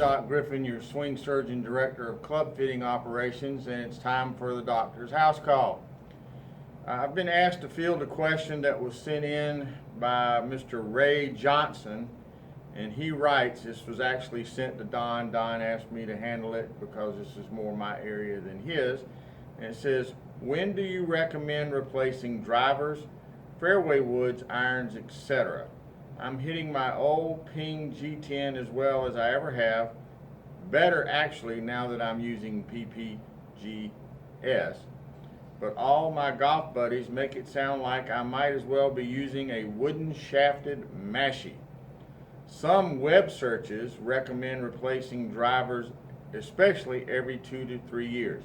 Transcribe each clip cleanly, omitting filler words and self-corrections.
Doc Griffin, your swing surgeon director of club fitting operations, and it's time for the doctor's house call. I've been asked to field a question that was sent in by Mr. Ray Johnson, and he writes, this was actually sent to Don. Don asked me to handle it because this is more my area than his. And it says, when do you recommend replacing drivers, fairway woods, irons, etc.? I'm hitting my old Ping G10 as well as I ever have. Better actually now that I'm using PPGS. But all my golf buddies make it sound like I might as well be using a wooden shafted mashie. Some web searches recommend replacing drivers, especially every 2 to 3 years.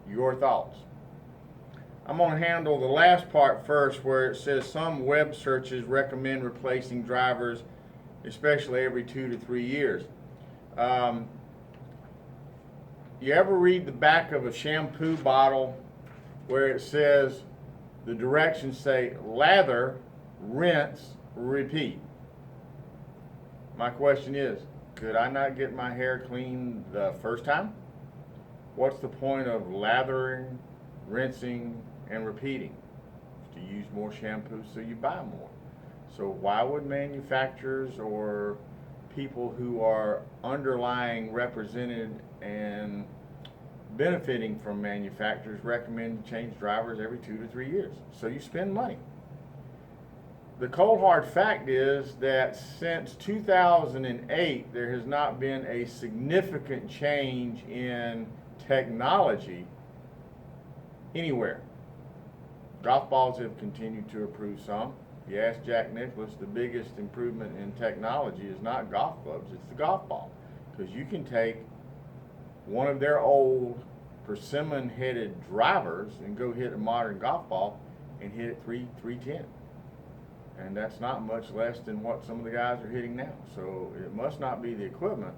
Your thoughts? I'm going to handle the last part first, where it says some web searches recommend replacing drivers, especially every 2 to 3 years. You ever read the back of a shampoo bottle where it says, the directions say lather, rinse, repeat? My question is, could I not get my hair clean the first time? What's the point of lathering, rinsing, and repeating? To use more shampoo so you buy more. So why would manufacturers or people who are underlying represented and benefiting from manufacturers recommend to change drivers every 2 to 3 years? So you spend money. The cold hard fact is that since 2008, there has not been a significant change in technology anywhere. Golf balls have continued to improve some. If you ask Jack Nicklaus, the biggest improvement in technology is not golf clubs, it's the golf ball. Because you can take one of their old persimmon-headed drivers and go hit a modern golf ball and hit it 310. And that's not much less than what some of the guys are hitting now. So it must not be the equipment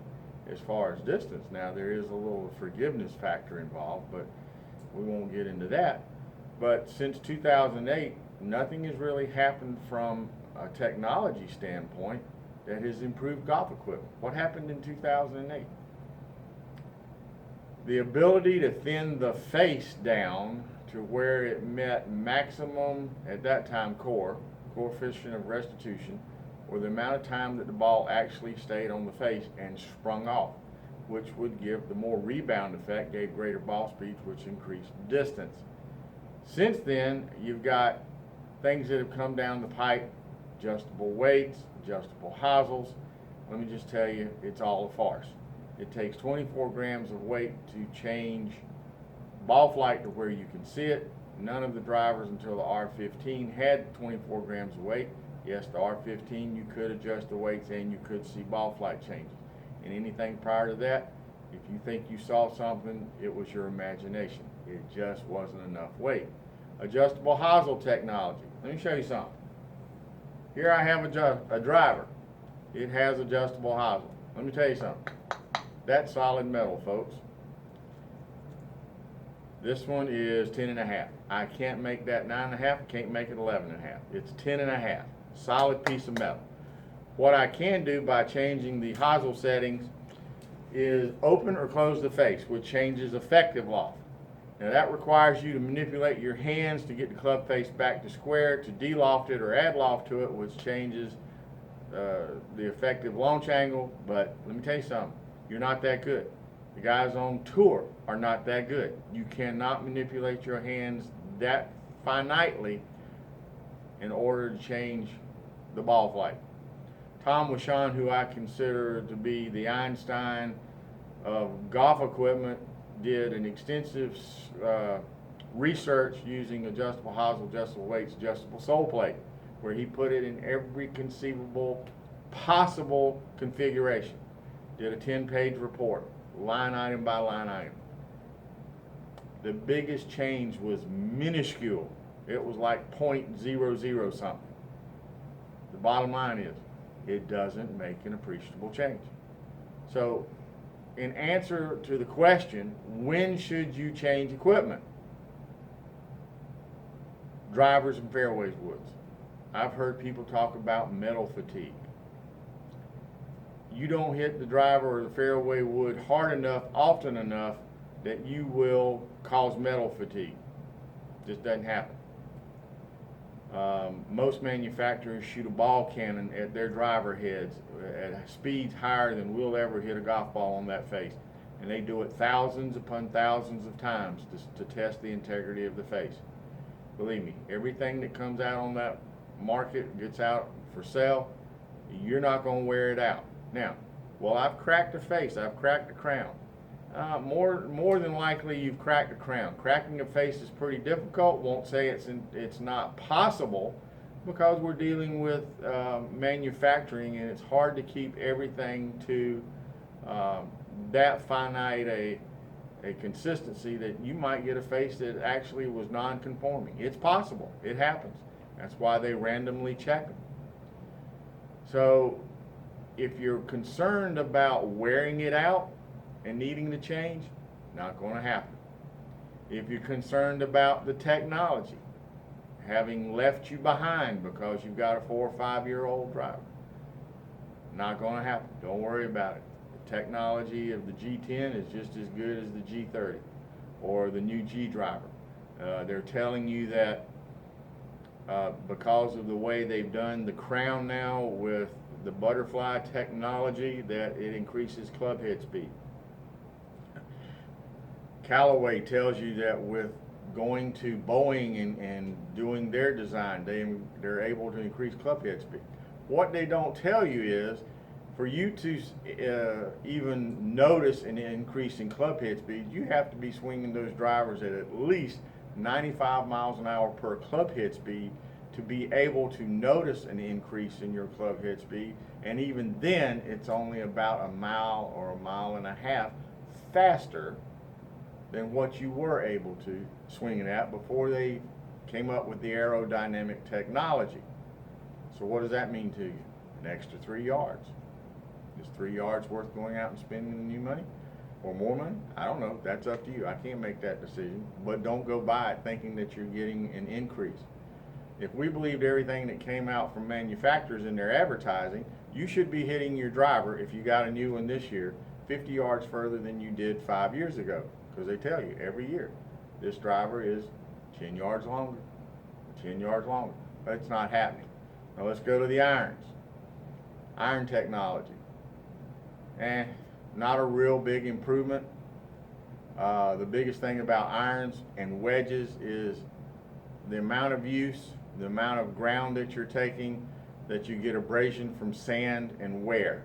as far as distance. Now there is a little forgiveness factor involved, but we won't get into that. But since 2008, nothing has really happened from a technology standpoint that has improved golf equipment. What happened in 2008? The ability to thin the face down to where it met maximum, at that time, coefficient of restitution, or the amount of time that the ball actually stayed on the face and sprung off, which would give the more rebound effect, gave greater ball speeds, which increased distance. Since then, you've got things that have come down the pipe, adjustable weights, adjustable hosels. Let me just tell you, it's all a farce. It takes 24 grams of weight to change ball flight to where you can see it. None of the drivers until the R15 had 24 grams of weight. Yes, the R15 you could adjust the weights and you could see ball flight changes. And anything prior to that, if you think you saw something, it was your imagination. It just wasn't enough weight. Adjustable hosel technology. Let me show you something. Here I have a driver. It has adjustable hosel. Let me tell you something. That's solid metal, folks. This one is 10.5. I can't make that 9.5. Can't make it 11.5. It's 10.5. Solid piece of metal. What I can do by changing the hosel settings is open or close the face, which changes effective loft. Now that requires you to manipulate your hands to get the club face back to square, to de-loft it or add loft to it, which changes the effective launch angle. But let me tell you something. You're not that good. The guys on tour are not that good. You cannot manipulate your hands that finitely in order to change the ball flight. Tom Wishon, who I consider to be the Einstein of golf equipment, did an extensive research using adjustable hosel, adjustable weights, adjustable sole plate, where he put it in every conceivable possible configuration. Did a 10-page report, line item by line item. The biggest change was minuscule. It was like 0.00 something. The bottom line is, it doesn't make an appreciable change. So, in answer to the question, when should you change equipment? Drivers and fairways woods. I've heard people talk about metal fatigue. you don't hit the driver or the fairway wood hard enough, often enough, that you will cause metal fatigue. Just doesn't happen. Most manufacturers shoot a ball cannon at their driver heads at speeds higher than we'll ever hit a golf ball on that face. And they do it thousands upon thousands of times to test the integrity of the face. Believe me, everything that comes out on that market, gets out for sale, you're not going to wear it out. Now, well, I've cracked a face, I've cracked a crown. More than likely you've cracked a crown. Cracking a face is pretty difficult. Won't say it's not possible, because we're dealing with manufacturing, and it's hard to keep everything to that finite a consistency that you might get a face that actually was non-conforming. It's possible. It happens. That's why they randomly check them. So if you're concerned about wearing it out and needing to change, not going to happen. If you're concerned about the technology having left you behind because you've got a 4 or 5 year old driver, not going to happen. Don't worry about it. The technology of the G10 is just as good as the G30 or the new G driver. They're telling you that because of the way they've done the crown now with the butterfly technology, that it increases club head speed. Callaway tells you that with going to Boeing and doing their design, they're able to increase club head speed. What they don't tell you is, for you to even notice an increase in club head speed, you have to be swinging those drivers at least 95 miles an hour per club head speed to be able to notice an increase in your club head speed. And even then, it's only about a mile or a mile and a half faster than what you were able to swing it at before they came up with the aerodynamic technology. So what does that mean to you? An extra 3 yards. Is 3 yards worth going out and spending new money or more money? I don't know. That's up to you. I can't make that decision. But don't go by it thinking that you're getting an increase. If we believed everything that came out from manufacturers in their advertising, you should be hitting your driver, if you got a new one this year, 50 yards further than you did 5 years ago. Because they tell you every year, this driver is 10 yards longer, 10 yards longer. But it's not happening. Now let's go to the irons. Iron technology. Not a real big improvement. The biggest thing about irons and wedges is the amount of use, the amount of ground that you're taking, that you get abrasion from sand and wear.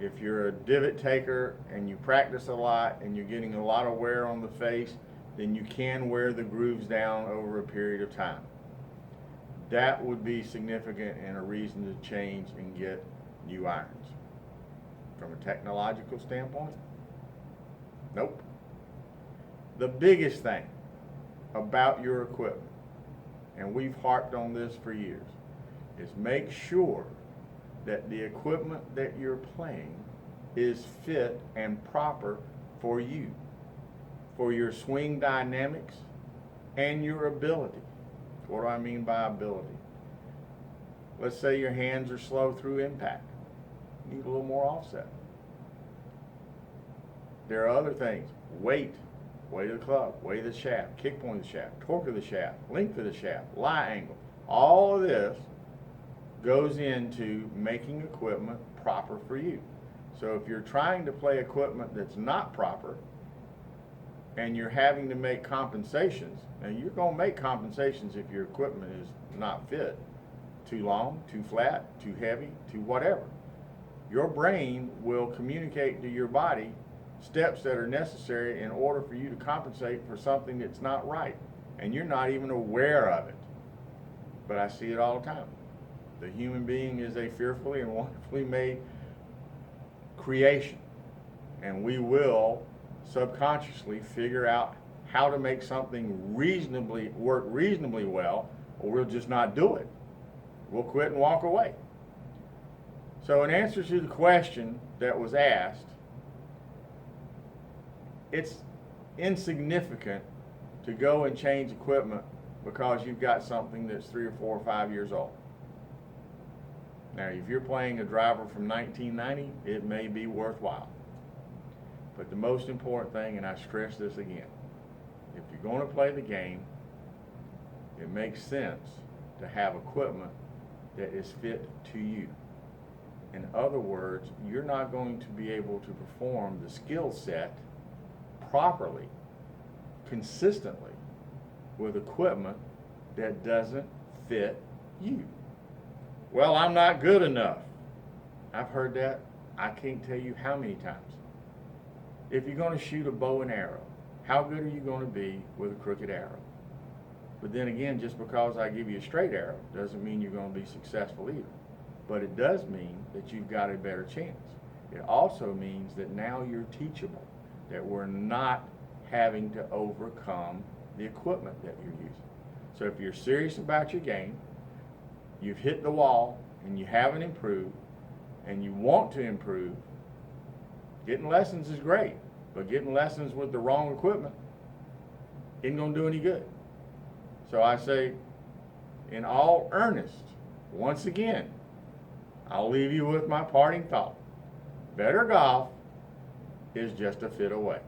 If you're a divot taker and you practice a lot and you're getting a lot of wear on the face, then you can wear the grooves down over a period of time. That would be significant and a reason to change and get new irons. From a technological standpoint, nope. The biggest thing about your equipment, and we've harped on this for years, is make sure that the equipment that you're playing is fit and proper for you, for your swing dynamics and your ability. What do I mean by ability? Let's say your hands are slow through impact. You need a little more offset. There are other things. Weight of the club, weight of the shaft, kick point of the shaft, torque of the shaft, length of the shaft, lie angle. All of this goes into making equipment proper for you. So if you're trying to play equipment that's not proper and you're having to make compensations, now you're going to make compensations if your equipment is not fit, too long, too flat, too heavy, too whatever. Your brain will communicate to your body steps that are necessary in order for you to compensate for something that's not right, and you're not even aware of it. But I see it all the time. The human being is a fearfully and wonderfully made creation, and we will subconsciously figure out how to make something work reasonably well, or we'll just not do it. We'll quit and walk away. So in answer to the question that was asked, it's insignificant to go and change equipment because you've got something that's 3 or 4 or 5 years old. Now, if you're playing a driver from 1990, it may be worthwhile. But the most important thing, and I stress this again, if you're going to play the game, it makes sense to have equipment that is fit to you. In other words, you're not going to be able to perform the skill set properly, consistently, with equipment that doesn't fit you. Well, I'm not good enough. I've heard that I can't tell you how many times. If you're going to shoot a bow and arrow, how good are you going to be with a crooked arrow? But then again, just because I give you a straight arrow doesn't mean you're going to be successful either. But it does mean that you've got a better chance. It also means that now you're teachable, that we're not having to overcome the equipment that you're using. So if you're serious about your game, you've hit the wall and you haven't improved, and you want to improve, getting lessons is great, but getting lessons with the wrong equipment isn't going to do any good. So I say, in all earnest, once again, I'll leave you with my parting thought. Better golf is just a fit away.